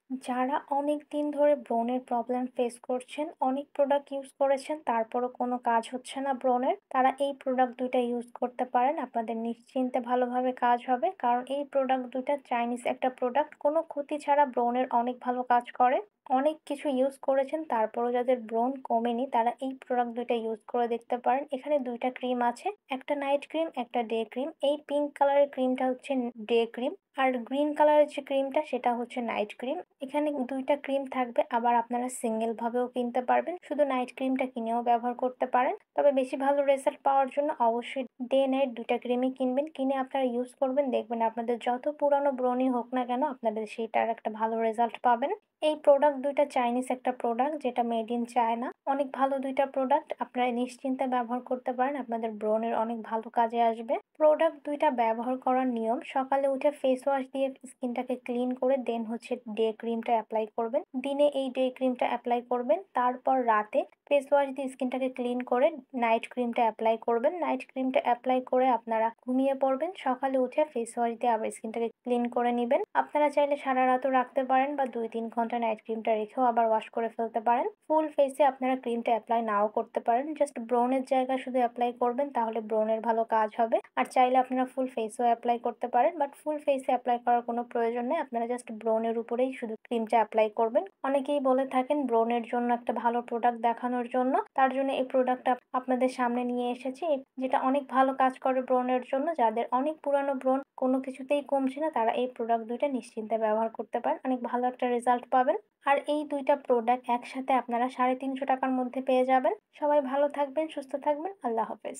যারা অনেকদিন ধরে ব্রণের প্রবলেম ফেস করছেন, অনেক প্রোডাক্ট ইউজ করেছেন, তারপরও কোনো কাজ হচ্ছে না ব্রণের, তারা এই প্রোডাক্ট ২ টা ইউজ করতে পারেন। আপনাদের নিশ্চিন্তে ভালোভাবে কাজ হবে। কারণ এই প্রোডাক্ট ২ টা চাইনিজ একটা প্রোডাক্ট, কোনো ক্ষতি ছাড়া ব্রণের অনেক ভালো কাজ করে। অনেক কিছু ইউজ করেছেন, তারপরও যাদের ব্রণ কমেনি, তারা এই প্রোডাক্ট ২ টা ইউজ করে দেখতে পারেন। এখানে ২ টা ক্রিম আছে। একটা নাইট ক্রিম, একটা ডে ক্রিম। এই পিঙ্ক কালারের ক্রিমটা হচ্ছে ডে ক্রিম। আর গ্রিন কালারের যে ক্রিমটা সেটা হচ্ছে নাইট ক্রিম। এখানে ২ টা ক্রিম থাকবে, আবার আপনারা সিঙ্গেল ভাবেও কিনতে পারবেন। শুধু নাইট ক্রিমটা কিনেও ব্যবহার করতে পারেন। তবে বেশি ভালো রেজাল্ট পাওয়ার জন্য অবশ্যই ডে নাইট ২ টা ক্রিমই কিনবেন। কিনে আপনারা ইউজ করবেন, দেখবেন আপনাদের যত পুরানো ব্রণই হোক না কেন আপনাদের সেটার একটা ভালো রেজাল্ট পাবেন। এই প্রোডাক্ট ২ টা চাইনিজ একটা প্রোডাক্ট যেটা মেড ইন চায়না। অনেক ভালো ২ টা প্রোডাক্ট, আপনারা নিশ্চিন্তে ব্যবহার করতে পারেন। আপনাদের ব্রণের অনেক ভালো কাজে আসবে। প্রোডাক্ট ২ টা ব্যবহার করার নিয়ম: সকালে উঠে ফেস ওয়াশ দিয়ে স্কিনটাকে ক্লিন করে দেন হচ্ছে ডে ক্রিমটা এপ্লাই করবেন। দিনে এই ডে ক্রিমটা এপ্লাই করবেন। তারপর রাতে ফেস ওয়াশ দিয়ে স্কিনটাকে ক্লিন করে নাইট ক্রিমটা এপ্লাই করবেন। নাইট ক্রিমটা এপ্লাই করে আপনারা ঘুমিয়ে পড়বেন। সকালে উঠে ফেস ওয়াশ দিয়ে আবার স্কিনটাকে ক্লিন করে নিবেন। আপনারা চাইলে সারা রাতও রাখতে পারেন বা ২-৩ ঘন্টা নাইট ক্রিমটা রেখেও আবার ওয়াশ করে ফেলতে পারেন। ফুল ফেসে আপনারা ক্রিমটা এপ্লাই নাও করতে পারেন। জাস্ট ব্রণের জায়গায় শুধু এপ্লাই করবেন, তাহলে ব্রণের ভালো কাজ হবে। আর চাইলে আপনারা ফুল ফেসেও এপ্লাই করতে পারেন, বাট ফুল ফেসে এপ্লাই করার কোনো প্রয়োজন নেই। আপনারা জাস্ট ব্রণের উপরেই শুধু ক্রিমটা এপ্লাই করবেন। অনেকেই বলে থাকেন ব্রণের জন্য একটা ভালো প্রোডাক্ট দেখানোর জন্য। তার জন্য এই প্রোডাক্টটা আপনাদের সামনে নিয়ে এসেছি, যেটা অনেক ভালো কাজ করে ব্রণের জন্য। যাদের অনেক পুরানো ব্রণ কোনো কিছুতেই কমছে না, তারা এই প্রোডাক্ট ২ টা নিশ্চিন্তে ব্যবহার করতে পারেন। অনেক ভালো একটা রেজাল্ট পাবেন। আর এই ২ টা প্রোডাক্ট একসাথে আপনারা ৳৩৫০ টাকার মধ্যে পেয়ে যাবেন। সবাই ভালো থাকবেন, সুস্থ থাকবেন। আল্লাহ হাফেজ।